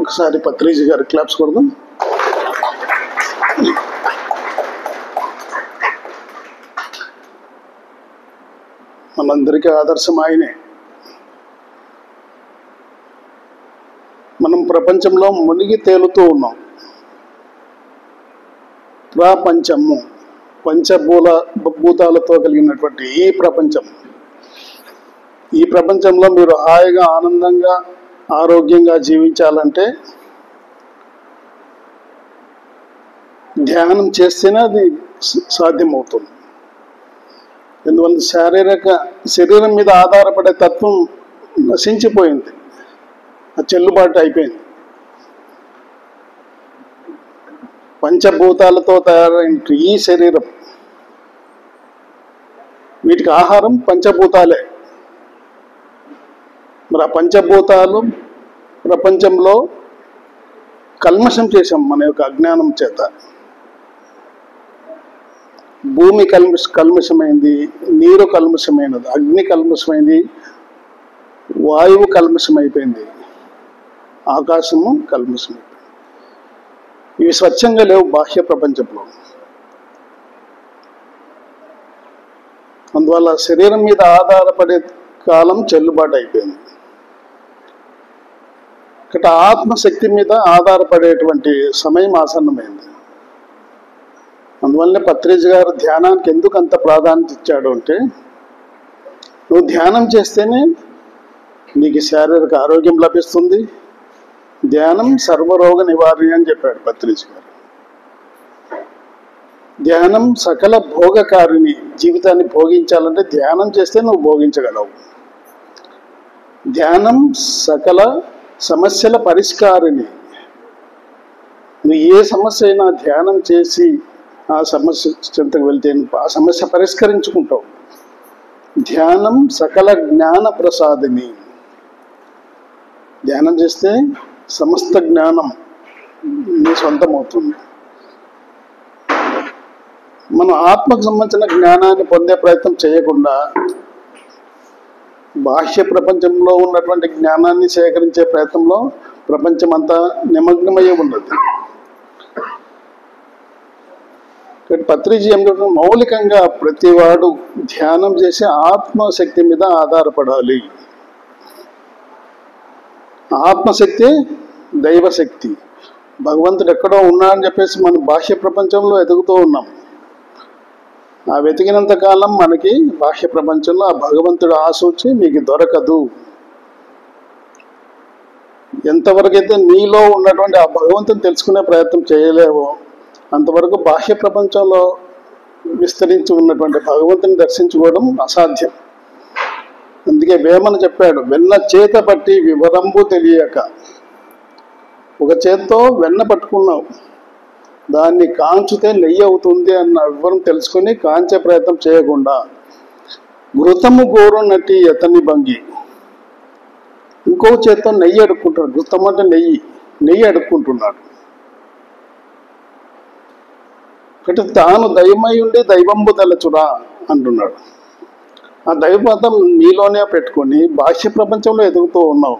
ఒకసారి పత్రిజీ గారి క్లాప్స్ కొడదాం. మనందరికీ ఆదర్శం ఆయనే. మనం ప్రపంచంలో మునిగి తేలుతూ ఉన్నాం. ప్రపంచము పంచభూతాలతో కలిగినటువంటి ఈ ప్రపంచంలో మీరు హాయిగా ఆనందంగా ఆరోగ్యంగా జీవించాలంటే ధ్యానం చేస్తేనే అది సాధ్యమవుతుంది. ఎందువల్ల శరీరం మీద ఆధారపడే తత్వం నశించిపోయింది, ఆ చెల్లుబాటు అయిపోయింది. పంచభూతాలతో తయారైన ఈ శరీరం, వీటికి ఆహారం పంచభూతాలే. మరి ఆ పంచభూతాలు ప్రపంచంలో కల్మషం చేశాం మన యొక్క అజ్ఞానం చేత. భూమి కల్మషమైంది, నీరు కల్మషమైనది, అగ్ని కల్మషమైంది, వాయువు కల్మషమైపోయింది, ఆకాశము కల్మషమైపోయింది. ఇవి స్వచ్ఛంగా లేవు బాహ్య ప్రపంచంలో. అందువల్ల శరీరం మీద ఆధారపడే కాలం చెల్లుబాటు అయిపోయింది. ఇక్కడ ఆత్మశక్తి మీద ఆధారపడేటువంటి సమయం ఆసన్నమైంది. అందువల్లనే పత్రిజీ గారు ధ్యానానికి ఎందుకు అంత ప్రాధాన్యత ఇచ్చాడు అంటే, నువ్వు ధ్యానం చేస్తేనే నీకు శారీరక ఆరోగ్యం లభిస్తుంది. ధ్యానం సర్వరోగ నివారణ అని చెప్పాడు పత్రిజీ గారు. ధ్యానం సకల భోగకారిణి. జీవితాన్ని భోగించాలంటే ధ్యానం చేస్తే నువ్వు భోగించగలవు. ధ్యానం సకల సమస్యల పరిష్కారిణి. నువ్వు ఏ సమస్య అయినా ధ్యానం చేసి ఆ సమస్య చెంతకు వెళ్తే ఆ సమస్య పరిష్కరించుకుంటావు. ధ్యానం సకల జ్ఞాన ప్రసాదిని. ధ్యానం చేస్తే సమస్త జ్ఞానం నీ సొంతమవుతుంది. మనం ఆత్మకు సంబంధించిన జ్ఞానాన్ని పొందే ప్రయత్నం చేయకుండా బాహ్య ప్రపంచంలో ఉన్నటువంటి జ్ఞానాన్ని సేకరించే ప్రయత్నంలో ప్రపంచం అంతా నిమగ్నమయ్యే ఉన్నది. పత్రిజీ ఏమిటంటే, మౌలికంగా ప్రతివాడు ధ్యానం చేసి ఆత్మశక్తి మీద ఆధారపడాలి. ఆత్మశక్తి దైవశక్తి. భగవంతుడు ఎక్కడో ఉన్నాడని చెప్పేసి మనం బాహ్య ప్రపంచంలో ఎదుగుతూ ఉన్నాం. ఆ వెతికినంత కాలం మనకి బాహ్య ప్రపంచంలో ఆ భగవంతుడు ఆసూచి మీకు దొరకదు. ఎంతవరకైతే నీలో ఉన్నటువంటి ఆ భగవంతుని తెలుసుకునే ప్రయత్నం చేయలేవో అంతవరకు బాహ్య ప్రపంచంలో విస్తరించి ఉన్నటువంటి భగవంతుని దర్శించుకోవడం అసాధ్యం. అందుకే వేమన చెప్పాడు, వెన్న చేత పట్టి వివరంబు తెలియక. ఒక చేత్తో వెన్న పట్టుకున్నావు, దాన్ని కాంచితే నెయ్యి అవుతుంది అన్న వివరం తెలుసుకొని కాంచే ప్రయత్నం చేయకుండా ఘృతము గోరు నటి ఎతని భంగి. ఇంకో చేత్తో నెయ్యి అడుక్కుంటాడు. ఘృతం అంటే నెయ్యి అడుక్కుంటున్నాడు. అంటే తాను దైవమై ఉండి దైవంబు తలచురా అంటున్నాడు. ఆ దైవపదం నీలోనే పెట్టుకొని బాహ్య ప్రపంచంలో ఎదుగుతూ ఉన్నావు.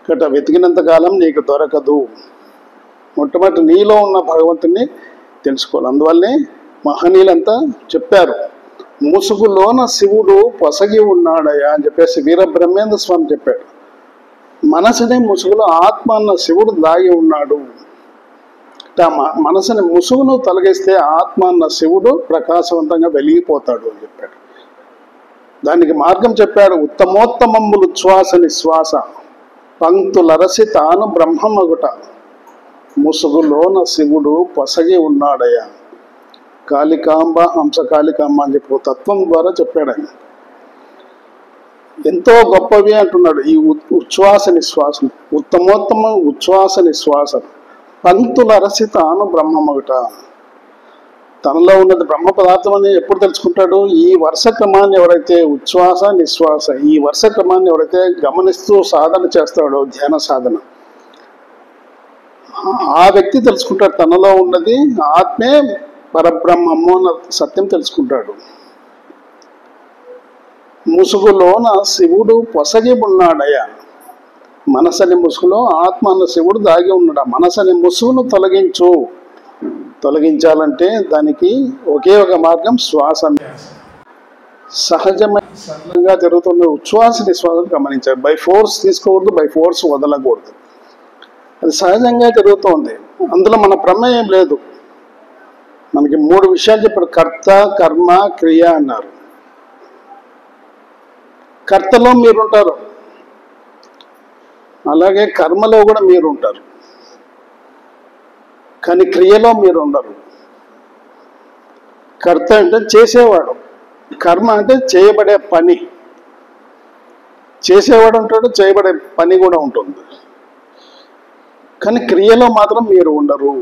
ఇక్కడ వెతికినంత కాలం నీకు దొరకదు. మొట్టమొదటి నీలో ఉన్న భగవంతుని తెలుసుకోవాలి. అందువల్లనే మహనీయులంతా చెప్పారు, ముసుగులోన శివుడు పొసగి ఉన్నాడయా అని చెప్పేసి వీరబ్రహ్మేంద్ర స్వామి చెప్పాడు. మనసునే ముసుగులో ఆత్మ అన్న శివుడు దాగి ఉన్నాడు. మనసుని ముసుగును తొలగిస్తే ఆత్మ అన్న శివుడు ప్రకాశవంతంగా వెలిగిపోతాడు అని చెప్పాడు. దానికి మార్గం చెప్పాడు, ఉత్తమోత్తమములు ఉచ్ఛ్వాస నిశ్వాస పంక్తులరసి తాను బ్రహ్మమగుట ముసుగులోన శివుడు పొసగి ఉన్నాడయ్యా. కాళికాంబ హంస కాళికాంబ అని చెప్పి తత్వం ద్వారా చెప్పాడు ఆయన. ఎంతో గొప్పవి అంటున్నాడు ఈ ఉచ్ఛ్వాస నిశ్వాసం. ఉత్తమోత్తమ ఉచ్ఛ్వాస నిశ్వాసం పంక్తుల అరసి తాను బ్రహ్మమగుట. తనలో ఉన్నది బ్రహ్మ పదార్థం అని ఎప్పుడు తెలుసుకుంటాడు? ఈ వరుస క్రమాన్ని ఎవరైతే ఉచ్ఛ్వాస నిశ్వాస ఈ వరుస క్రమాన్ని ఎవరైతే గమనిస్తూ సాధన చేస్తాడో, ధ్యాన సాధన, ఆ వ్యక్తి తెలుసుకుంటాడు తనలో ఉన్నది ఆత్మే పరబ్రహ్మము అన్న సత్యం తెలుసుకుంటాడు. ముసుగులోన శివుడు పొసగి ఉన్నాడయ్యా. మనసు అనే ముసుగులో ఆత్మ అన్న శివుడు దాగి ఉన్నాడు. ఆ మనసు అనే ముసుగును తొలగించాలంటే దానికి ఒకే ఒక మార్గం శ్వాస. సహజమైన సరళంగా జరుగుతున్న ఉచ్ఛ్వాస నిశ్వాసం గమనించాలి. బై ఫోర్స్ తీసుకోకూడదు, బై ఫోర్స్ వదలకూడదు. అది సహజంగా జరుగుతుంది. అందులో మన ప్రమేయం లేదు. మనకి 3 విషయాలు చెప్పారు: కర్త, కర్మ, క్రియ అన్నారు. కర్తలో మీరుంటారు, అలాగే కర్మలో కూడా మీరు ఉంటారు, కానీ క్రియలో మీరు ఉండరు. కర్త అంటే చేసేవాడు, కర్మ అంటే చేయబడే పని. చేసేవాడు ఉంటాడు, చేయబడే పని కూడా ఉంటుంది, కానీ క్రియలో మాత్రం మీరు ఉండరు.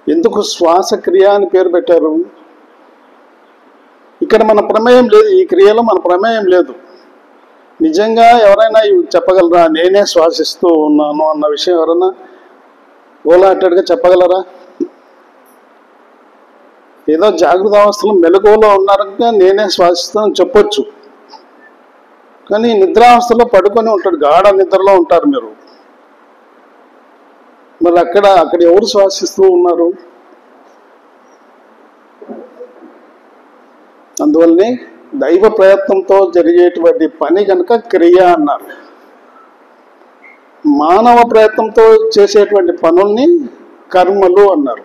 ఎందుకు శ్వాసక్రియ అని పేరు పెట్టారు? ఇక్కడ మన ప్రమేయం లేదు, ఈ క్రియలో మన ప్రమేయం లేదు. నిజంగా ఎవరైనా చెప్పగలరా నేనే శ్వాసిస్తూ ఉన్నాను అన్న విషయం? ఎవరైనా ఓలాటెడ్గా చెప్పగలరా? ఏదో జాగృత అవస్థలో మెలకువలో ఉన్నారంటే నేనే శ్వాసిస్తానని చెప్పొచ్చు, కానీ నిద్రావస్థలో పడుకొని ఉంటాడు, గాఢ నిద్రలో ఉంటారు మీరు. మరి అక్కడ ఎవరు శ్వాసిస్తూ ఉన్నారు? అందువల్లనే దైవ ప్రయత్నంతో జరిగేటువంటి పని కనుక క్రియ అన్నారు. మానవ ప్రయత్నంతో చేసేటువంటి పనుల్ని కర్మలు అన్నారు.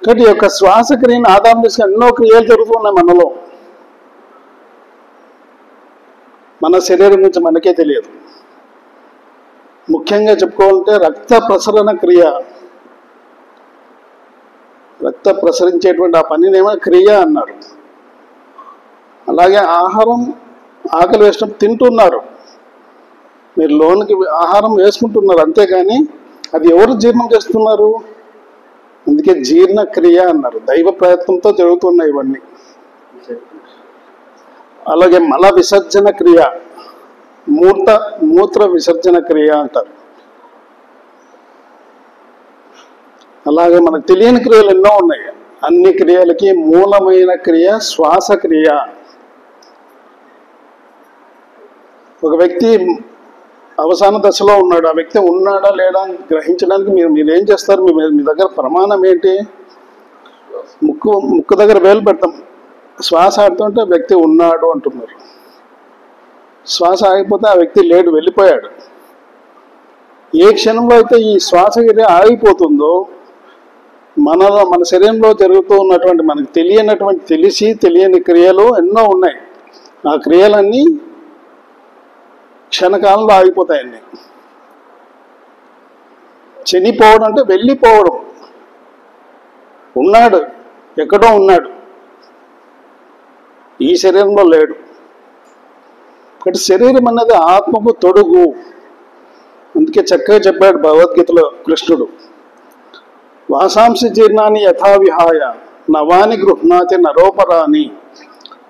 కాబట్టి ఈ యొక్క శ్వాసక్రియను ఆధారం చేసుకుని ఎన్నో క్రియలు జరుగుతున్నాయి మనలో. మన శరీరం నుంచి మనకే తెలియదు. ముఖ్యంగా చెప్పుకోవాలంటే రక్త ప్రసరణ క్రియ, రక్త ప్రసరించేటువంటి ఆ పనినేమో క్రియ అన్నారు. అలాగే ఆహారం ఆకలి వేసినప్పుడు తింటున్నారు, మీరు లోనికి ఆహారం వేసుకుంటున్నారు, అంతేగాని అది ఎవరు జీర్ణం చేస్తున్నారు? అందుకే జీర్ణక్రియ అన్నారు. దైవ ప్రయత్నంతో జరుగుతున్నాయి ఇవన్నీ. అలాగే మల విసర్జన క్రియ, మూత్ర విసర్జన క్రియ అంటారు. అలాగే మనకు తెలియని క్రియలు ఎన్నో ఉన్నాయి. అన్ని క్రియలకి మూలమైన క్రియ శ్వాసక్రియ. ఒక వ్యక్తి అవసాన దశలో ఉన్నాడు, ఆ వ్యక్తి ఉన్నాడా లేడా అని గ్రహించడానికి మీరు ఏం చేస్తారు? మీ దగ్గర ప్రమాణం ఏంటి? ముక్కు దగ్గర వేలు పెడతాం, శ్వాస ఆడుతుంటే వ్యక్తి ఉన్నాడు అంటున్నారు. శ్వాస ఆగిపోతే ఆ వ్యక్తి లేడు, వెళ్ళిపోయాడు. ఏ క్షణంలో అయితే ఈ శ్వాసక్రియ ఆగిపోతుందో మన శరీరంలో జరుగుతూ ఉన్నటువంటి మనకు తెలియని క్రియలు ఎన్నో ఉన్నాయి. ఆ క్రియలన్నీ క్షణకాలంలో ఆగిపోతాయండి. చనిపోవడం అంటే వెళ్ళిపోవడం. ఉన్నాడు, ఎక్కడో ఉన్నాడు, ఈ శరీరంలో లేడు. కాబట్టి శరీరం అన్నది ఆత్మకు తొడుగు. అందుకే చక్కగా చెప్పాడు భగవద్గీతలో కృష్ణుడు, వాసాంసి జీర్ణాన్ని యథావిహాయ నవాని గృహ్ణాతి నరోపరాని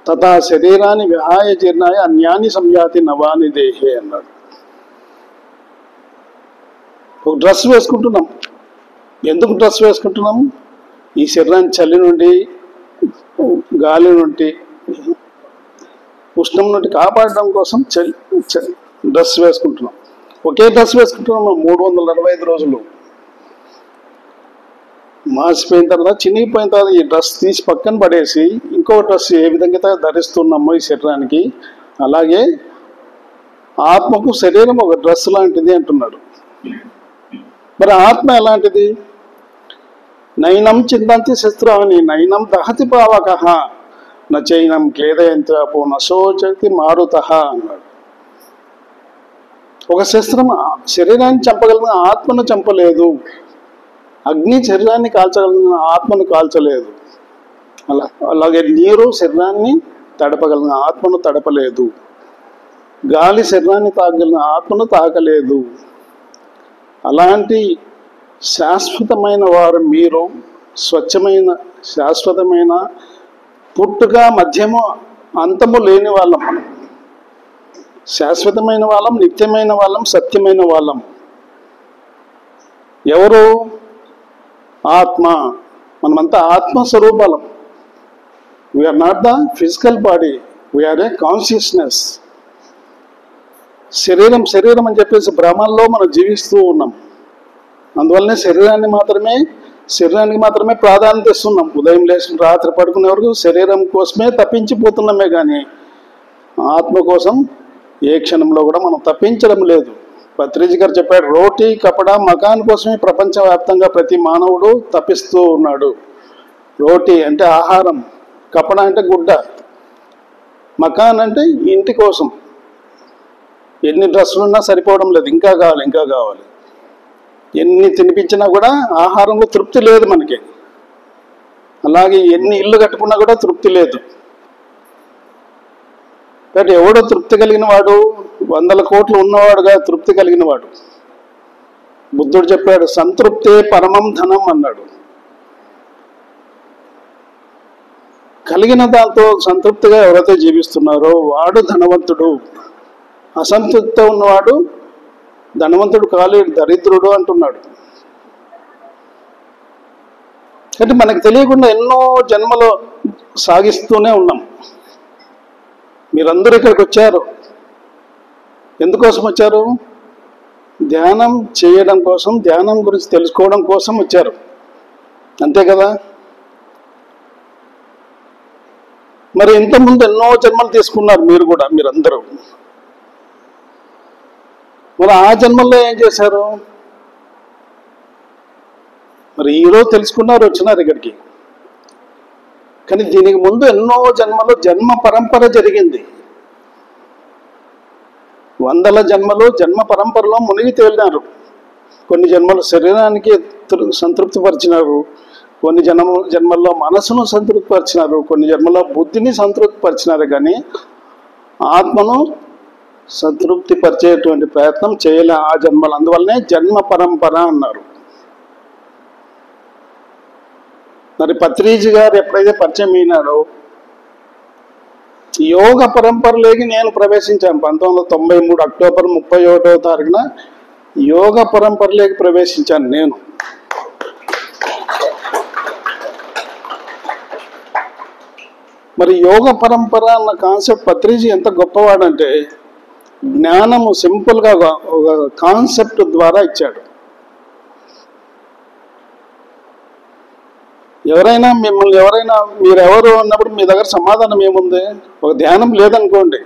తథా శరీరాన్ని విహాయ జీర్ణాయ అన్యాన్ని సంయాతి నవాని దేహే అన్నాడు. ఒక డ్రెస్ వేసుకుంటున్నాం, ఎందుకు డ్రెస్ వేసుకుంటున్నాం? ఈ శరీరాన్ని చలి నుండి, గాలి నుండి, ఉష్ణం నుండి కాపాడడం కోసం డ్రెస్ వేసుకుంటున్నాం. ఒకే డ్రెస్ వేసుకుంటున్నాం 365 రోజులు. మాసిపోయిన తర్వాత, చినిగిపోయిన తర్వాత ఈ డ్రెస్ తీసి పక్కన పడేసి ఇంకో డ్రెస్ ఏ విధంగా ధరిస్తున్నామో ఈ శరీరానికి, అలాగే ఆత్మకు శరీరం ఒక డ్రెస్ లాంటిది అంటున్నాడు. మరి ఆత్మ ఎలాంటిది? నైనం చిందంతి శస్త్రాన్ని నైనం దహతి పావక నైనం క్లేదయంతి అపో నశోచతి మారుత అన్నాడు. ఒక శస్త్రం శరీరాన్ని చంపగలిగిన ఆత్మను చంపలేదు, అగ్ని శరీరాన్ని కాల్చగలిగిన ఆత్మను కాల్చలేదు, అలాగే నీరు శరీరాన్ని తడపగలిగిన ఆత్మను తడపలేదు, గాలి శరీరాన్ని తాగగలిగిన ఆత్మను తాకలేదు. అలాంటి శాశ్వతమైన వారు మీరు, స్వచ్ఛమైన శాశ్వతమైన పుట్టుక మధ్యము అంతము లేని వాళ్ళం మనం. శాశ్వతమైన వాళ్ళం, నిత్యమైన వాళ్ళం, సత్యమైన వాళ్ళం. ఎవరు? ఆత్మ. మనమంతా ఆత్మస్వరూపాలం. We're not the physical body, we're a consciousness. శరీరం శరీరం అని చెప్పేసి భ్రమల్లో మనం జీవిస్తూ ఉన్నాం. అందువల్లనే శరీరానికి మాత్రమే ప్రాధాన్యత ఇస్తున్నాం. ఉదయం లేచిన రాత్రి పడుకునే వరకు శరీరం కోసమే తప్పించిపోతున్నామే కానీ ఆత్మ కోసం ఏ క్షణంలో కూడా మనం తప్పించడం లేదు. పత్రిజీ గారు చెప్పాడు, రోటీ కపడా మకాన్ కోసమే ప్రపంచవ్యాప్తంగా ప్రతి మానవుడు తప్పిస్తూ ఉన్నాడు. రోటీ అంటే ఆహారం, కపడా అంటే గుడ్డ, మకాన్ అంటే ఇంటి కోసం. ఎన్ని డ్రెస్సులు ఉన్నా సరిపోవడం లేదు, ఇంకా కావాలి ఇంకా కావాలి. ఎన్ని తినిపించినా కూడా ఆహారంలో తృప్తి లేదు మనకి. అలాగే ఎన్ని ఇల్లు కట్టుకున్నా కూడా తృప్తి లేదు. కాబట్టి ఎవడో తృప్తి కలిగిన వాడు, 100 కోట్లు ఉన్నవాడుగా తృప్తి కలిగిన వాడు. బుద్ధుడు చెప్పాడు, సంతృప్తే పరమం ధనం అన్నాడు. కలిగిన దాంతో సంతృప్తిగా ఎవరైతే జీవిస్తున్నారో వాడు ధనవంతుడు. అసంతృప్తితో ఉన్నవాడు ధనవంతుడు కాలేడు, దరిద్రుడు అంటున్నాడు. అంటే మనకు తెలియకుండా ఎన్నో జన్మలు సాగిస్తూనే ఉన్నాం. మీరందరూ ఇక్కడికి వచ్చారు, ఎందుకోసం వచ్చారు? ధ్యానం చేయడం కోసం, ధ్యానం గురించి తెలుసుకోవడం కోసం వచ్చారు, అంతే కదా? మరి ఇంతకుముందు ఎన్నో జన్మలు తీసుకున్నారు మీరు కూడా, మీరందరూ. మరి ఆ జన్మల్లో ఏం చేశారు? మరి ఈరోజు తెలుసుకున్నారు, వచ్చినారు ఇక్కడికి. కానీ దీనికి ముందు ఎన్నో జన్మలు జన్మ పరంపర జరిగింది. 100 జన్మలు జన్మ పరంపరలో మునిగి తేలినారు. కొన్ని జన్మలు శరీరానికి సంతృప్తిపరిచినారు, కొన్ని జన్మల్లో మనసును సంతృప్తిపరిచినారు, కొన్ని జన్మల్లో బుద్ధిని సంతృప్తిపరిచినారు. కానీ ఆత్మను సంతృప్తి పరిచేటువంటి ప్రయత్నం చేయలే ఆ జన్మలు. అందువల్లనే జన్మ పరంపర అన్నారు. మరి పత్రిజీ గారు ఎప్పుడైతే పరిచయం అయినాడో యోగ పరంపరలోకి నేను ప్రవేశించాను. 1993 అక్టోబర్ 31వ తారీఖున యోగ పరంపరలోకి ప్రవేశించాను నేను. మరి యోగ పరంపర అన్న కాన్సెప్ట్ పత్రిజీ ఎంత గొప్పవాడంటే జ్ఞానము సింపుల్గా ఒక కాన్సెప్ట్ ద్వారా ఇచ్చాడు. మీరెవరు అన్నప్పుడు మీ దగ్గర సమాధానం ఏముంది? ఒక ధ్యానం లేదనుకోండి,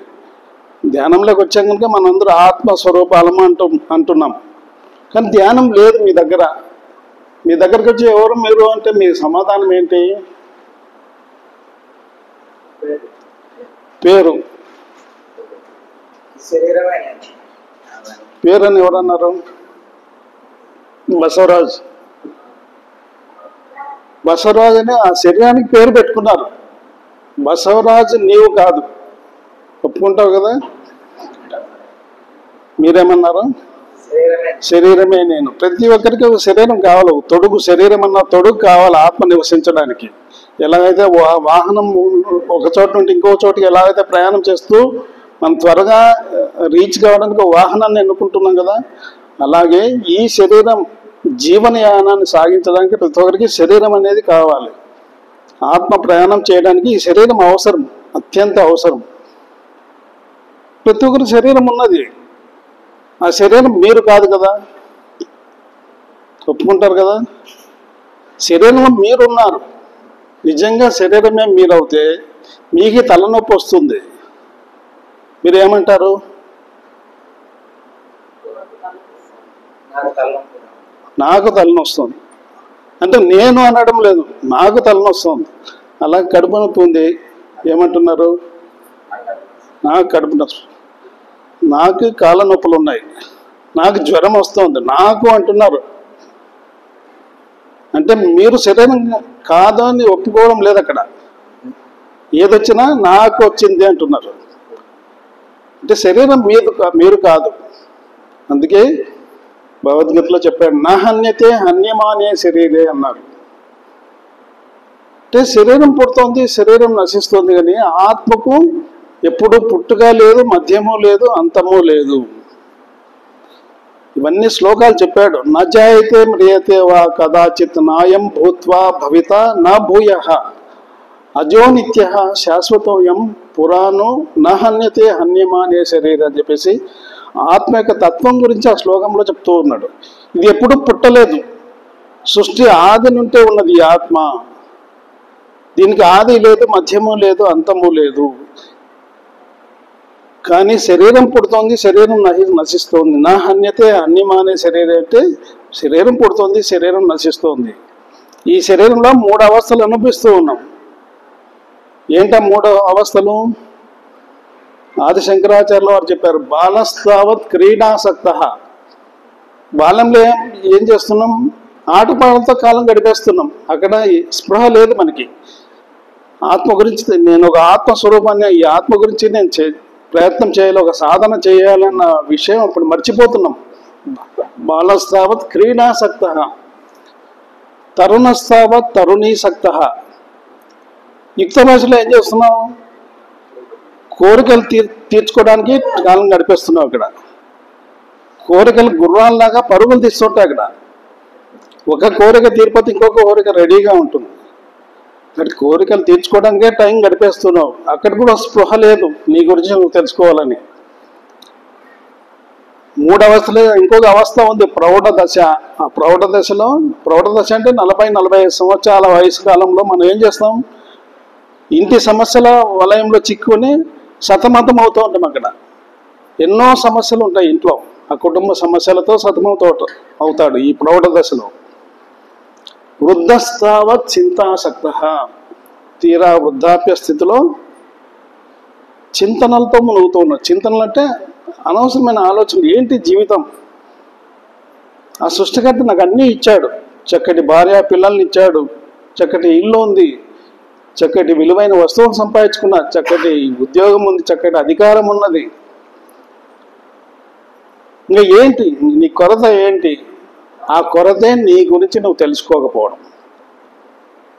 ధ్యానంలోకి వచ్చాం కనుక మనందరూ ఆత్మస్వరూపాలము అంటున్నాం. కానీ ధ్యానం లేదు మీ దగ్గర. మీ దగ్గరకు వచ్చి ఎవరు మీరు అంటే మీ సమాధానం ఏంటి? పేరు. పేరు అని ఎవరన్నారు? బసవరాజు. బసవరాజు అని ఆ శరీరానికి పేరు పెట్టుకున్నారు. బసవరాజు నీవు కాదు, ఒప్పుకుంటావు కదా? మీరేమన్నారు? శరీరమే నేను. ప్రతి ఒక్కరికి ఒక శరీరం కావాలి, తొడుగు. శరీరం అన్న తొడుగు కావాలి ఆత్మ నివసించడానికి. ఎలాగైతే వాహనం ఒక చోట నుండి ఇంకో చోటుకి ఎలాగైతే ప్రయాణం చేస్తూ మనం త్వరగా రీచ్ కావడానికి ఒక వాహనాన్ని ఎన్నుకుంటున్నాం కదా, అలాగే ఈ శరీరం జీవనయానాన్ని సాగించడానికి ప్రతి ఒక్కరికి శరీరం అనేది కావాలి. ఆత్మ ప్రయాణం చేయడానికి ఈ శరీరం అవసరం, అత్యంత అవసరం. ప్రతి ఒక్కరి శరీరం ఉన్నది. ఆ శరీరం మీరు కాదు కదా, ఒప్పుకుంటారు కదా? శరీరంలో మీరున్నారు. నిజంగా శరీరమే మీరవుతే మీకు తలనొప్పి వస్తుంది. మీరు ఏమంటారు? నాకు తలనొస్తుంది అంటే నేను అనడం లేదు, నాకు తలనొస్తుంది. అలా కడుపు నొప్పి ఉంది, ఏమంటున్నారు? నాకు కడుపు నొప్పి, నాకు కాళ్ళ నొప్పులు ఉన్నాయి, నాకు జ్వరం వస్తుంది, నాకు అంటున్నారు. అంటే మీరు శరీరం కాదు అని ఒప్పుకోవడం లేదు. అక్కడ ఏదొచ్చినా నాకు వచ్చింది అంటున్నారు. అంటే శరీరం మీరు కాదు. అందుకే భగవద్గీతలో చెప్పాడు, నా హన్యతే హన్యమానే శరీరే అన్నారు. అంటే శరీరం పుడుతోంది, శరీరం నశిస్తుంది, కానీ ఆత్మకు ఎప్పుడు పుట్టుక లేదు, మధ్యము లేదు, అంతము లేదు. ఇవన్నీ శ్లోకాలు చెప్పాడు. నజాయితే మ్రియతే వా కదాచిత్ నాయం భూత్వా భవిత నా భూయః. అజో నిత్య శాశ్వతోయం పురాణో నహన్యతే హన్యమానే శరీరం అని చెప్పేసి ఆత్మ యొక్క తత్వం గురించి ఆ శ్లోకంలో చెప్తూ ఉన్నాడు. ఇది ఎప్పుడు పుట్టలేదు, సృష్టి ఆది నుంటే ఉన్నది ఈ ఆత్మ. దీనికి ఆది లేదు, మధ్యము లేదు, అంతము లేదు. కానీ శరీరం పుడుతోంది, శరీరం నశిస్తోంది. నా హన్యతే హన్యమానే శరీరం అంటే శరీరం పుడుతోంది, శరీరం నశిస్తోంది. ఈ శరీరంలో 3 అవస్థలు అనుభవిస్తూ ఉన్నాం. ఏంటా 3 అవస్థలు? ఆది శంకరాచార్యులు వారు చెప్పారు, బాలస్తావత్ క్రీడాసక్త. బాలంలో ఏం చేస్తున్నాం? ఆటపాటలతో కాలం గడిపేస్తున్నాం. అక్కడ స్పృహ లేదు మనకి. ఆత్మ గురించి నేను ఒక ఆత్మస్వరూపాన్ని, ఈ ఆత్మ గురించి నేను ప్రయత్నం చేయాలి, ఒక సాధన చేయాలన్న విషయం ఇప్పుడు మర్చిపోతున్నాం. బాలస్తావత్ క్రీడాసక్త, తరుణస్తావత్ తరుణీసక్త. యుక్త భాషలో ఏం చేస్తున్నాం? కోరికలు తీర్చుకోవడానికి కాలం గడిపేస్తున్నాం. ఇక్కడ కోరికలు గుర్రాల్లాగా పరుగులు తీస్తుంటాయి. అక్కడ ఒక కోరిక తీరిపోతే ఇంకొక కోరిక రెడీగా ఉంటుంది. అక్కడ కోరికలు తీర్చుకోవడానికే టైం గడిపేస్తున్నావు. అక్కడ కూడా స్పృహ లేదు నీ గురించి నువ్వు తెలుసుకోవాలని. 3 అవస్థలే. ఇంకొక అవస్థ ఉంది, ప్రౌఢ దశ. ఆ ప్రౌఢ దశలో, ప్రౌఢ దశ అంటే 40-45 సంవత్సరాల వయసు కాలంలో మనం ఏం చేస్తాం? ఇంటి సమస్యల వలయంలో చిక్కుని సతమతం అవుతూ ఉంటాం. అక్కడ ఎన్నో సమస్యలు ఉంటాయి ఇంట్లో. ఆ కుటుంబ సమస్యలతో అవుతాడు ఈ ప్రౌఢ దశలో. వృద్ధస్తావత్ చింతాసక్త. తీరా వృద్ధాప్య స్థితిలో చింతనలతో మునుగుతూ ఉన్నాడు. చింతనలు అంటే అనవసరమైన ఆలోచనలు. ఏంటి జీవితం? ఆ సృష్టికర్త నాకు అన్నీ ఇచ్చాడు. చక్కటి భార్య పిల్లల్ని ఇచ్చాడు, చక్కటి ఇల్లు ఉంది, చక్కటి విలువైన వస్తువులు సంపాదించుకున్నా, చక్కటి ఉద్యోగం ఉంది, చక్కటి అధికారం ఉన్నది. ఇంకా ఏంటి నీ కొరత? ఏంటి ఆ కొరతే? నీ గురించి నువ్వు తెలుసుకోకపోవడం.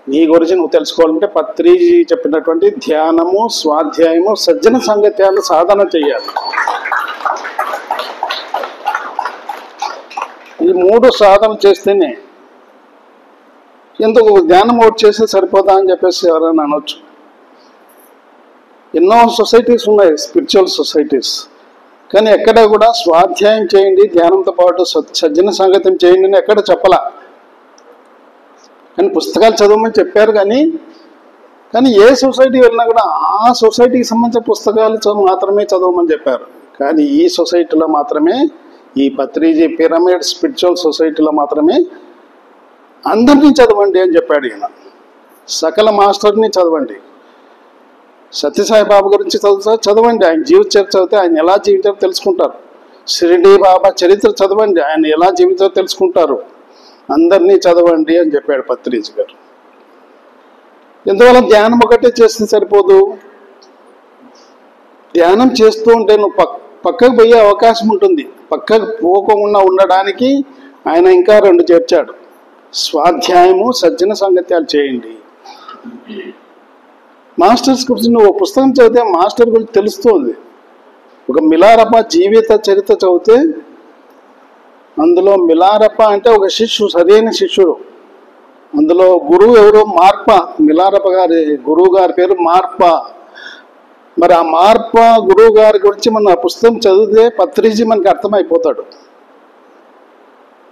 నీ గురించి నువ్వు తెలుసుకోవాలంటే పత్రిజీ చెప్పినటువంటి ధ్యానము, స్వాధ్యాయము, సజ్జన సంగత్యాలు సాధన చేయాలి. ఈ 3 సాధన చేస్తేనే. ఎందుకు ధ్యానం ఒకటి చేస్తే సరిపోదా అని చెప్పేసి ఎవరైనా అనొచ్చు. ఎన్నో సొసైటీస్ ఉన్నాయి, స్పిరిచువల్ సొసైటీస్. కానీ ఎక్కడ కూడా స్వాధ్యాయం చేయండి, ధ్యానంతో పాటు సజ్జన సంగత్యం చేయండి అని ఎక్కడ చెప్పలా. కానీ పుస్తకాలు చదవమని చెప్పారు. కానీ ఏ సొసైటీ వెళ్ళినా కూడా ఆ సొసైటీకి సంబంధించిన పుస్తకాలు మాత్రమే చదవమని చెప్పారు. కానీ ఈ సొసైటీలో మాత్రమే, ఈ పత్రిజీ పిరమిడ్ స్పిరిచువల్ సొసైటీలో మాత్రమే అందరినీ చదవండి అని చెప్పాడు ఈయన. సకల మాస్టర్ని చదవండి. సత్యసాయి బాబా గురించి చదవండి. ఆయన జీవిత చరిత్ర చదివితే ఆయన ఎలా జీవితారో తెలుసుకుంటారు. షిరిడి బాబా చరిత్ర చదవండి, ఆయన ఎలా జీవితారో తెలుసుకుంటారు. అందరినీ చదవండి అని చెప్పాడు పత్రిజీ గారు. ఎందువల్ల ధ్యానం ఒకటే చేస్తే సరిపోదు. ధ్యానం చేస్తూ ఉంటే నువ్వు పక్కకు పోయే అవకాశం ఉంటుంది. పక్కకు పోకుండా ఉండడానికి ఆయన ఇంకా 2 చేర్చాడు. స్వాధ్యాయము, సజ్జన సంగత్యాలు చేయండి. మాస్టర్స్ గురించి నువ్వు పుస్తకం చదివితే మాస్టర్ గురించి తెలుస్తుంది. ఒక మిలారప్ప జీవిత చరిత్ర చదివితే అందులో మిలారప్ప అంటే ఒక శిష్యుడు, సరైన శిష్యుడు. అందులో గురువు ఎవరు? మార్ప. మిలారప్ప గారి గురువు గారి పేరు మార్ప. మరి ఆ మార్ప గురువు గారి గురించి మనం ఆ పుస్తకం చదివితే పత్రిజీ మనకి అర్థమైపోతాడు.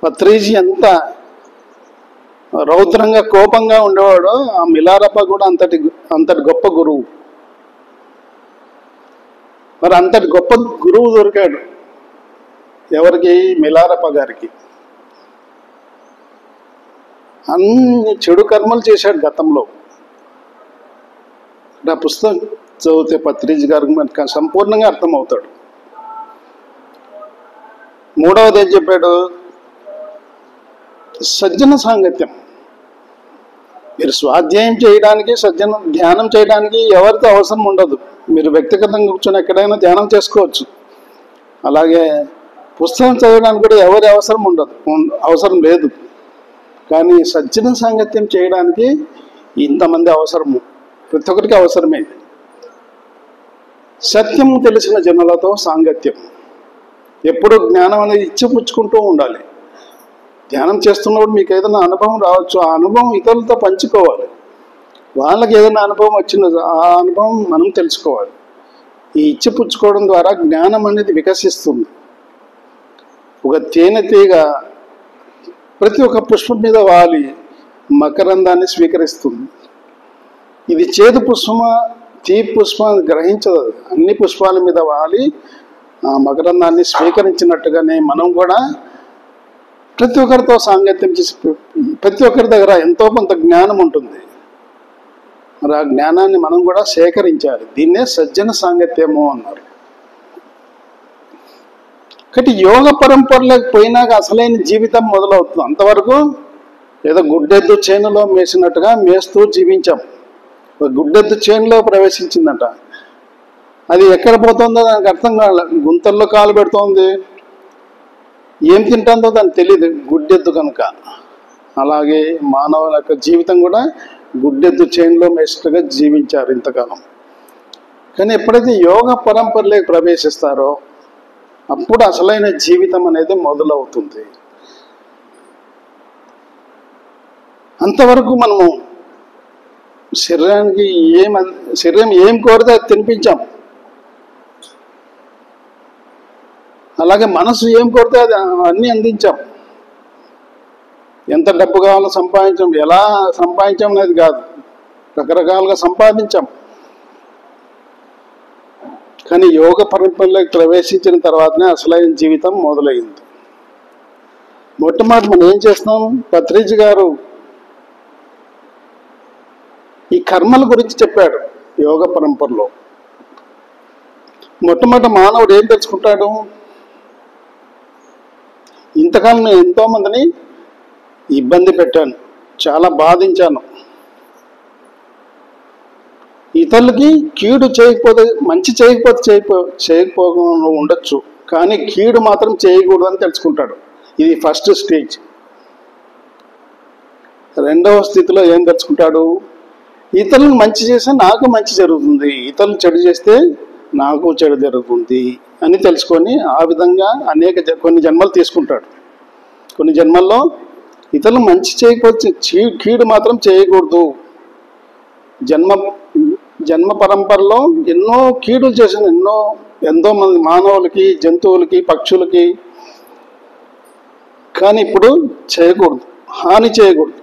పత్రిజీ ఎంత రౌద్రంగా కోపంగా ఉండేవాడు, ఆ మిలారప్ప కూడా అంతటి గొప్ప గురువు. మరి అంతటి గొప్ప గురువు దొరికాడు ఎవరికి? మిలారప్ప గారికి. అన్ని చెడు కర్మలు చేశాడు గతంలో. నా పుస్తకం చదివితే పత్రిజీ గారికి మనకు సంపూర్ణంగా అర్థమవుతాడు. 3వది ఏం చెప్పాడు? సజ్జన సాంగత్యం. మీరు స్వాధ్యాయం చేయడానికి, ధ్యానం చేయడానికి ఎవరితో అవసరం ఉండదు. మీరు వ్యక్తిగతంగా కూర్చొని ఎక్కడైనా ధ్యానం చేసుకోవచ్చు. అలాగే పుస్తకం చదవడానికి కూడా ఎవరి అవసరం లేదు. కానీ సజ్జన సాంగత్యం చేయడానికి ఇంతమంది అవసరము, ప్రతి ఒక్కరికి అవసరమే. సత్యము తెలిసిన జనులతో సాంగత్యం. ఎప్పుడు జ్ఞానం అనేది ఇచ్చిపుచ్చుకుంటూ ఉండాలి. ధ్యానం చేస్తున్నప్పుడు మీకు ఏదైనా అనుభవం రావచ్చు, ఆ అనుభవం ఇతరులతో పంచుకోవాలి. వాళ్ళకి ఏదైనా అనుభవం వచ్చిందో ఆ అనుభవం మనం తెలుసుకోవాలి. ఈ ఇచ్చిపుచ్చుకోవడం ద్వారా జ్ఞానం అనేది వికసిస్తుంది. ఒక తేనెటీగ ప్రతి ఒక్క పుష్పం మీద వాలి మకరందాన్ని స్వీకరిస్తుంది. ఇది చేదు పుష్పమా తీపి పుష్పాన్ని గ్రహించదు. అన్ని పుష్పాల మీద వాలి ఆ మకరందాన్ని స్వీకరించినట్టుగానే మనం కూడా ప్రతి ఒక్కరితో సాంగత్యం చేసి ప్రతి ఒక్కరి దగ్గర ఎంతో కొంత జ్ఞానం ఉంటుంది. మరి ఆ జ్ఞానాన్ని మనం కూడా సేకరించాలి. దీన్నే సజ్జన సాంగత్యము అన్నారు. కాబట్టి యోగ పరంపరలోకి పోయినాక అసలైన జీవితం మొదలవుతుంది. అంతవరకు ఏదో గుడ్డెద్దు చేనులో మేసినట్టుగా మేస్తూ జీవించాం. గుడ్డెద్దు చేనులో ప్రవేశించిందంట. అది ఎక్కడ పోతుందో దానికి అర్థం కావాలి. గుంతల్లో కాలు పెడుతోంది, ఏం తింటుందో దానికి తెలియదు, గుడ్డెద్దు కనుక. అలాగే మానవుల యొక్క జీవితం కూడా గుడ్డెద్దు చేనులో మేసినట్టుగా జీవించారు ఇంతకాలం. కానీ ఎప్పుడైతే యోగ పరంపరలోకి ప్రవేశిస్తారో అప్పుడు అసలైన జీవితం అనేది మొదలవుతుంది. అంతవరకు మనము శరీరానికి శరీరం ఏం కోరితే అది తినిపించాం. అలాగే మనసు ఏం కోరితే అది అన్నీ అందించాం. ఎంత డబ్బు కావాలో సంపాదించాం, ఎలా సంపాదించాం అనేది కాదు, రకరకాలుగా సంపాదించాం. కానీ యోగ పరంపరలోకి ప్రవేశించిన తర్వాతనే అసలైన జీవితం మొదలైంది. మొట్టమొదటి మనం ఏం చేస్తున్నాం? పత్రిజీ గారు ఈ కర్మల గురించి చెప్పాడు యోగ పరంపరలో. మొట్టమొదటి మానవుడు ఏం తెలుసుకుంటాడు? ఇంతకాలం నేను ఎంతో మందిని ఇబ్బంది పెట్టాను, చాలా బాధించాను. ఇతరులకి కీడు చేయకపోతే, మంచి చేయకపోకుండా ఉండొచ్చు, కానీ కీడు మాత్రం చేయకూడదు అని తెలుసుకుంటాడు. ఇది ఫస్ట్ స్టేజ్. రెండవ స్థితిలో ఏం తెలుసుకుంటాడు? ఇతరులకు మంచి చేస్తే నాకు మంచి జరుగుతుంది, ఇతరులు చెడు చేస్తే నాకు చెడు జరుగుతుంది అని తెలుసుకొని ఆ విధంగా కొన్ని జన్మలు తీసుకుంటాడు. కొన్ని జన్మల్లో ఇతరులు మంచి చేయకపోతే కీడు మాత్రం చేయకూడదు. జన్మ పరంపరలో ఎన్నో కీడులు చేసిన ఎంతో మంది మానవులకి, జంతువులకి, పక్షులకి. కానీ ఇప్పుడు చేయకూడదు, హాని చేయకూడదు.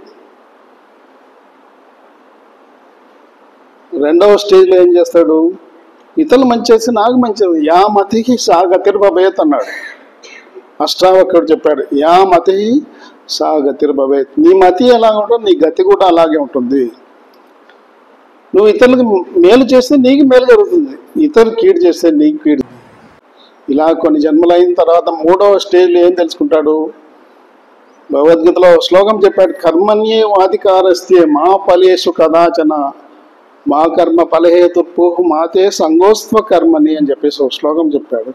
రెండవ స్టేజ్లో ఏం చేస్తాడు? ఇతరులు మంచి చేస్తే నాకు మంచిది. యా మతికి సా గతిర్భవేత్ అన్నాడు. అష్టావక్రుడు చెప్పాడు, యా మతి సా గతిర్భవేత్. నీ మతి ఎలా ఉంటుంది, నీ గతి కూడా అలాగే ఉంటుంది. నువ్వు ఇతరులకు మేలు చేస్తే నీకు మేలు జరుగుతుంది, ఇతరులు కీడు చేస్తే నీకు కీడు. ఇలా కొన్ని జన్మలు అయిన తర్వాత మూడవ స్టేజ్లో ఏం తెలుసుకుంటాడు? భగవద్గీతలో శ్లోకం చెప్పాడు, కర్మణ్యే వాధికారస్తే మా ఫలేషు కదాచన మా కర్మ ఫలహేతుర్భూ మాతే సంగోస్త్వ కర్మని అని చెప్పేసి ఒక శ్లోకం చెప్పాడు.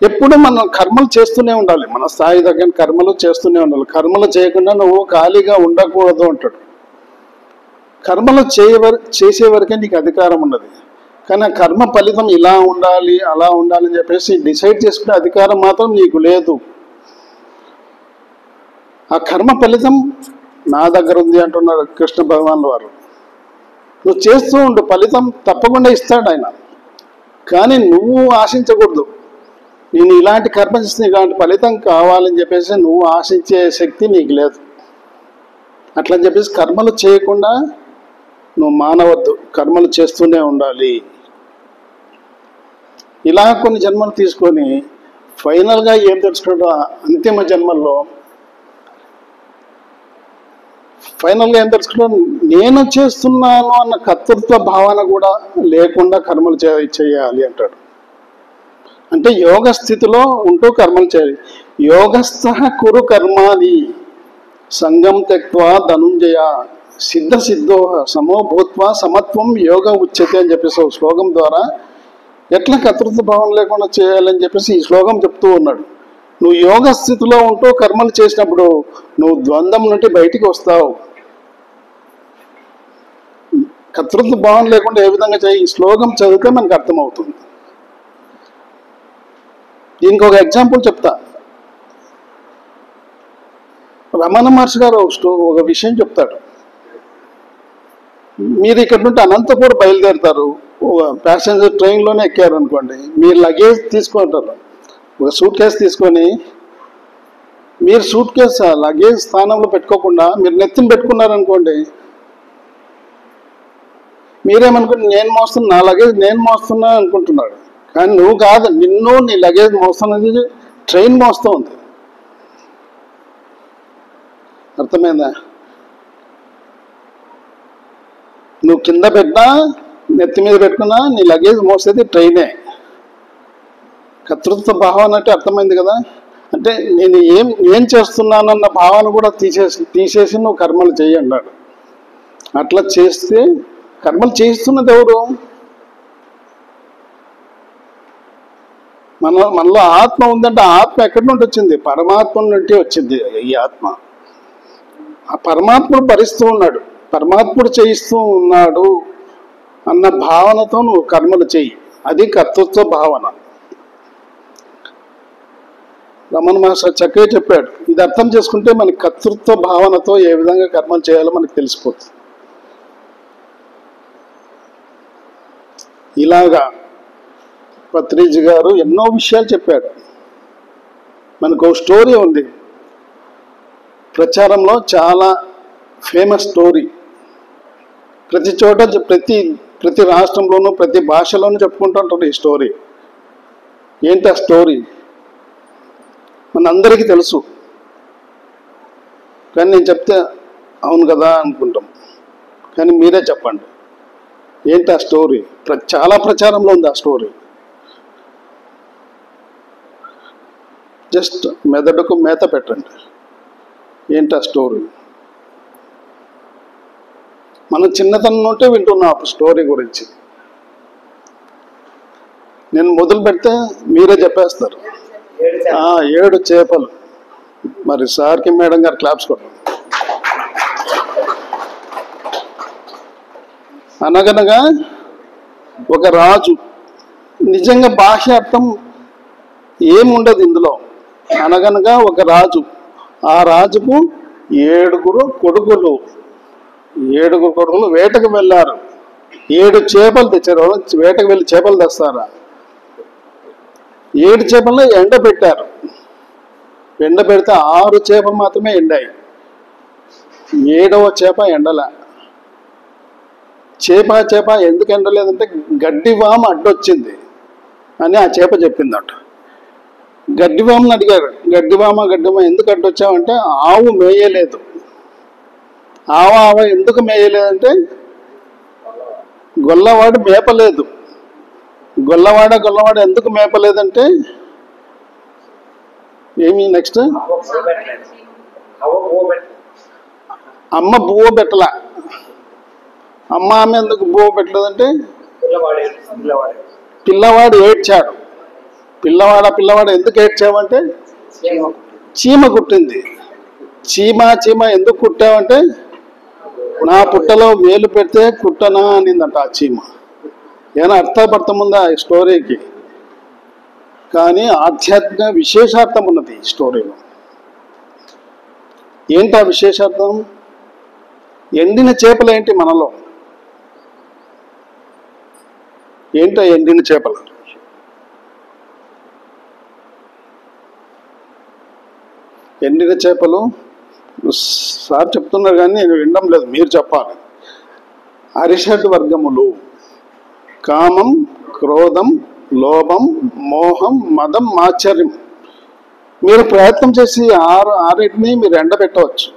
ఎప్పుడు మనం కర్మలు చేస్తూనే ఉండాలి, మన స్థాయి దగ్గర కర్మలు చేస్తూనే ఉండాలి. కర్మలు చేయకుండా నువ్వు ఖాళీగా ఉండకూడదు అంటాడు. కర్మలు చేసే వరకే నీకు అధికారం ఉన్నది. కానీ ఆ కర్మ ఫలితం ఇలా ఉండాలి అలా ఉండాలి అని చెప్పేసి డిసైడ్ చేసుకునే అధికారం మాత్రం నీకు లేదు. ఆ కర్మ ఫలితం నా దగ్గర ఉంది అంటున్నారు కృష్ణ భగవాన్ వారు. నువ్వు చేస్తూ ఉండు, ఫలితం తప్పకుండా ఇస్తాడు ఆయన. కానీ నువ్వు ఆశించకూడదు, నేను ఇలాంటి కర్మ చేస్తే ఇలాంటి ఫలితం కావాలని చెప్పేసి నువ్వు ఆశించే శక్తి నీకు లేదు. అట్లా చెప్పేసి కర్మలు చేయకుండా నువ్వు మానవద్దు, కర్మలు చేస్తూనే ఉండాలి. ఇలా కొన్ని జన్మలు తీసుకొని ఫైనల్గా ఏం తెలుసుకుంటా? అంతిమ జన్మల్లో ఫైనల్గా ఏం తెలుసుకుంటాను? నేను చేస్తున్నాను అన్న కర్తృత్వ భావన కూడా లేకుండా కర్మలు చేయాలి అంటాడు. అంటే యోగ స్థితిలో ఉంటూ కర్మలు చేయాలి. యోగస్థః కురు కర్మాని సంగం త్యక్త్వా ధనుంజయ సిద్ధో సమో భూత్వా సమత్వం యోగ ఉచ్యతే అని చెప్పేసి ఒక శ్లోకం ద్వారా ఎట్లా కర్తృత్వ భావం లేకుండా చేయాలని చెప్పేసి ఈ శ్లోకం చెప్తూ ఉన్నాడు. నువ్వు యోగ స్థితిలో ఉంటూ కర్మలు చేసినప్పుడు నువ్వు ద్వంద్వం నుండి బయటికి వస్తావు. కర్తృత్వ భావం లేకుండా ఏ విధంగా చేయి, ఈ శ్లోకం చదివితే మనకు అర్థమవుతుంది. దీనికి ఒక ఎగ్జాంపుల్ చెప్తా. రమణ మహర్షి గారు ఒక విషయం చెప్తాడు. మీరు ఇక్కడ నుండి అనంతపూర్ బయలుదేరుతారు, ప్యాసింజర్ ట్రైన్లోనే ఎక్కారు అనుకోండి, మీరు లగేజ్ తీసుకుంటారు, ఒక సూట్ కేసు తీసుకొని మీరు సూట్ కేసు లగేజ్ స్థానంలో పెట్టుకోకుండా మీరు నెత్తిని పెట్టుకున్నారనుకోండి, మీరేమనుకుంటే నేను మోస్తున్నా, నా లగేజ్ నేను మోస్తున్నా అనుకుంటున్నాడు. కానీ నువ్వు కాదు, నిన్ను నీ లగేజ్ మోస్తున్నది ట్రైన్ మోస్తూ ఉంది. అర్థమైందా? నువ్వు కింద పెట్టినా నెత్తి మీద పెట్టుకున్నా నీ లగేజ్ మోసేది ట్రైనే. కర్తృత్వ భావన అంటే అర్థమైంది కదా. అంటే నేను ఏం చేస్తున్నానన్న భావన కూడా తీసేసి నువ్వు కర్మలు చెయ్యి అన్నాడు. అట్లా చేస్తే కర్మలు చేయిస్తున్నది ఎవరు? మనలో ఆత్మ ఉందంటే ఆత్మ ఎక్కడి నుండి వచ్చింది? పరమాత్మ నుండి వచ్చింది ఈ ఆత్మ. ఆ పరమాత్ముడు భరిస్తూ ఉన్నాడు, పరమాత్ముడు చేయిస్తూ ఉన్నాడు అన్న భావనతో నువ్వు కర్మలు చెయ్యి. అది కర్తృత్వ భావన. రమణ మాస్టర్ చక్కగా చెప్పాడు. ఇది అర్థం చేసుకుంటే మనకి కర్తృత్వ భావనతో ఏ విధంగా కర్మలు చేయాలో మనకు తెలిసిపోతుంది. ఇలాగా పత్రిజీ గారు ఎన్నో విషయాలు చెప్పాడు. మనకు ఒక స్టోరీ ఉంది ప్రచారంలో, చాలా ఫేమస్ స్టోరీ. ప్రతి చోట ప్రతి రాష్ట్రంలోనూ ప్రతి భాషలోనూ చెప్పుకుంటుంటారు ఈ స్టోరీ. ఏంటి ఆ స్టోరీ? మనందరికీ తెలుసు, కానీ నేను చెప్తే అవును కదా అనుకుంటాం. కానీ మీరే చెప్పండి ఏంటి ఆ స్టోరీ? చాలా ప్రచారంలో ఉంది ఆ స్టోరీ. జస్ట్ మెదడుకు మేత పెట్టండి. ఏంటి ఆ స్టోరీ? మనం చిన్నతనం నుంటే వింటున్నాం ఆ స్టోరీ గురించి. నేను మొదలు పెడితే మీరే చెప్పేస్తారు. 7 చేపలు. మరి సార్కి మేడం గారు క్లాప్స్ కొట్టారు. అనగనగా ఒక రాజు, నిజంగా భాష అర్థం ఏముండదు ఇందులో. అనగనగా ఒక రాజు, ఆ రాజుకు 7 కొడుకులు. 7 కొడుకులు వేటకు వెళ్ళారు. 7 చేపలు తెచ్చారు. వేటకు వెళ్ళి చేపలు తెస్తారా? 7 చేపలను ఎండబెట్టారు. ఎండబెడితే 6 చేపలు మాత్రమే ఎండాయి. 7వ చేప ఎండల. చేప ఎందుకు ఎండలేదంటే గడ్డివామ అడ్డొచ్చింది అని ఆ చేప చెప్పిందట. గడ్డివామని అడిగారు, గడ్డివామ ఎందుకు అడ్డొచ్చావంటే ఆవు మేయలేదు. ఆవ ఎందుకు మేయలేదంటే గొల్లవాడు మేపలేదు. గొల్లవాడ ఎందుకు మేపలేదంటే ఏమి నెక్స్ట్ అమ్మ బువ్వ పెట్టలా. ఆమె ఎందుకు బువ్వ పెట్టలేదంటే పిల్లవాడు ఏడ్చాడు. పిల్లవాడు ఎందుకు ఏడ్చావంటే చీమ కుట్టింది. చీమ ఎందుకు కుట్టావంటే నా పుట్టలో వేలు పెడితే కుట్టనా అనిందంట ఆ చీమ. ఏమైనా అర్థార్థం ఉందా ఈ స్టోరీకి? కానీ ఆధ్యాత్మిక విశేషార్థం ఉన్నది ఈ స్టోరీలో. ఏంటి ఆ విశేషార్థం? ఎండిన చేపలు ఏంటి మనలో? ఏంటో ఎండిన చేపలు? ఎండిన చేపలు సార్ చెప్తున్నారు కానీ నేను వినడం లేదు, మీరు చెప్పాలి. అరిషడ్ వర్గములు: కామం, క్రోధం, లోభం, మోహం, మదం, ఆశ్చర్యం. మీరు ప్రయత్నం చేసి ఆరింటిని మీరు ఎండబెట్టవచ్చు,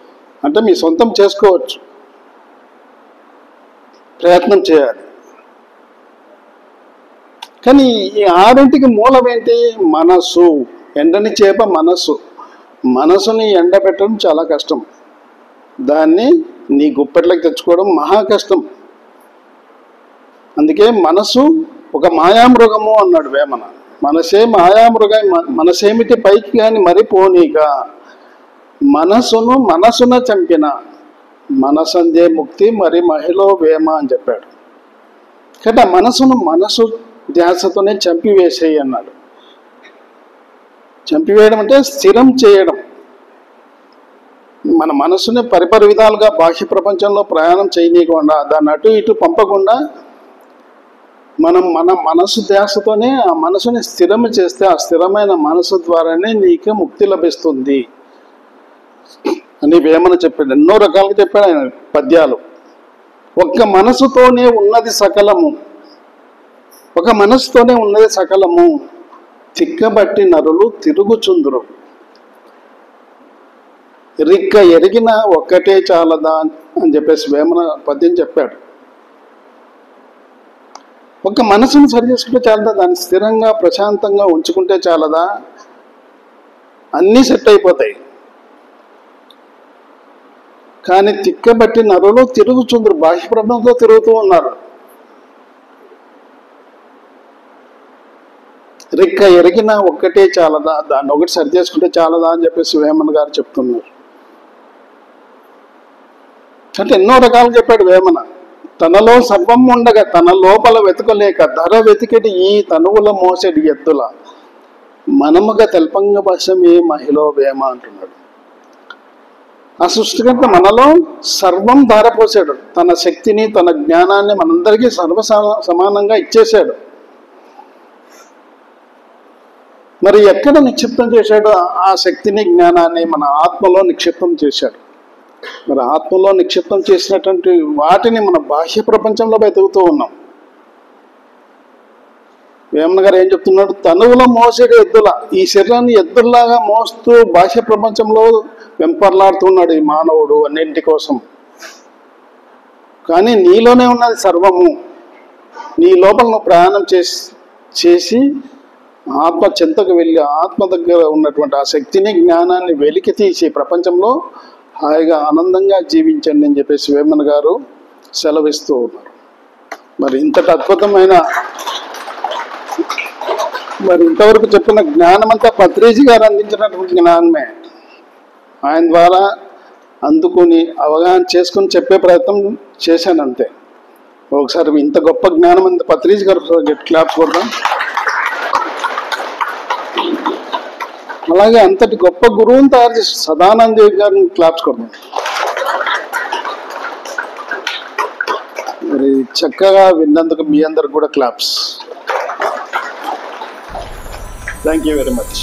అంటే మీ సొంతం చేసుకోవచ్చు. ప్రయత్నం చేయాలి. కానీ ఈ 6ంటికి మూలం ఏంటి? మనసు. ఎండని చేప మనసు. మనసుని ఎండబెట్టడం చాలా కష్టం. దాన్ని నీ గుప్పెట్లోకి తెచ్చుకోవడం మహా కష్టం. అందుకే మనసు ఒక మాయామృగము అన్నాడు వేమన. మనసే మాయామృగ, మనసేమిటి పైకి కానీ మరి పోనీగా, మనసున చంపిన మనసందే ముక్తి మరి మహిళ వేమ అని చెప్పాడు. కాబట్టి ఆ మనసు ధ్యాసతోనే చంపివేసేయి అన్నాడు. చంపివేయడం అంటే స్థిరం చేయడం. మన మనసుని పరిపరి విధాలుగా బాహ్య ప్రపంచంలో ప్రయాణం చేయనీయకుండా, దాన్ని అటు ఇటు పంపకుండా మనం మన మనసు ధ్యాసతోనే ఆ మనసుని స్థిరం చేస్తే ఆ స్థిరమైన మనసు ద్వారానే నీకు ముక్తి లభిస్తుంది అని వేమన చెప్పాడు. ఎన్నో రకాలుగా చెప్పాడు ఆయన పద్యాలు. ఒక్క మనసుతోనే ఉన్నది సకలము, ఒక మనసుతోనే ఉన్నది సకలము, తిక్కబట్టి నరులు తిరుగుచుందురు, రిక్క ఎరిగిన ఒక్కటే చాలదా అని చెప్పేసి వేమన పద్యం చెప్పాడు. ఒక మనసును సరి చేసుకుంటే చాలదా? దాన్ని స్థిరంగా ప్రశాంతంగా ఉంచుకుంటే చాలదా? అన్నీ సెట్ అయిపోతాయి. కానీ తిక్కబట్టి నరులు తిరుగుచుందరు, బాహ్య ప్రపంచంలో తిరుగుతూ ఉన్నారు. రిక్క ఎరిగిన ఒక్కటే చాలదా, దాన్ని ఒకటి సరి చేసుకుంటే చాలదా అని చెప్పేసి వేమన గారు చెప్తున్నారు. అంటే ఎన్నో రకాలు చెప్పాడు వేమన. తనలో సర్వం ఉండగా తన లోపల వెతకలేక ధర వెతికెటి ఈ తనువుల మోసెడి ఎద్దుల మనముగా తెల్పంగ భాషమే మహిళ వేమ అంటున్నాడు. ఆ సృష్టికర్త మనలో సర్వం ధారపోసాడు. తన శక్తిని, తన జ్ఞానాన్ని మనందరికీ సమానంగా ఇచ్చేశాడు. మరి ఎక్కడ నిక్షిప్తం చేశాడు? ఆ శక్తిని, జ్ఞానాన్ని మన ఆత్మలో నిక్షిప్తం చేశాడు. మరి ఆత్మలో నిక్షిప్తం చేసినటువంటి వాటిని మన బాహ్య ప్రపంచంలో వెతుకుతూ ఉన్నాం. వేమన గారు ఏం చెప్తున్నాడు? తనువులో మోసేడు ఎద్దుల, ఈ శరీరాన్ని ఎద్దుల్లాగా మోస్తూ బాహ్య ప్రపంచంలో వెంపర్లాడుతున్నాడు ఈ మానవుడు అన్నింటి కోసం. కానీ నీలోనే ఉన్నది సర్వము. నీ లోపల నువ్వు ప్రయాణం చేసి ఆత్మ చెంతకు వెళ్ళి ఆత్మ దగ్గర ఉన్నటువంటి ఆ శక్తిని, జ్ఞానాన్ని వెలికి తీసి ప్రపంచంలో హాయిగా ఆనందంగా జీవించండి అని చెప్పేసి వేమన గారు సెలవిస్తూ ఉన్నారు. మరి ఇంతటి అద్భుతమైన, మరి ఇంతవరకు చెప్పిన జ్ఞానమంతా పత్రిజీ గారు అందించినటువంటి జ్ఞానమే. ఆయన ద్వారా అందుకుని అవగాహన చేసుకుని చెప్పే ప్రయత్నం చేశాను అంతే. ఒకసారి ఇంత గొప్ప జ్ఞానం అంత పత్రిజీ గారు క్లాప్స్ కొడదాం. అలాగే అంతటి గొప్ప గురువుని తయారు చేసి సదానంద గారిని క్లాప్స్ కొడదాం. మరి చక్కగా విన్నందుకు మీ అందరికి కూడా claps. Thank you very much.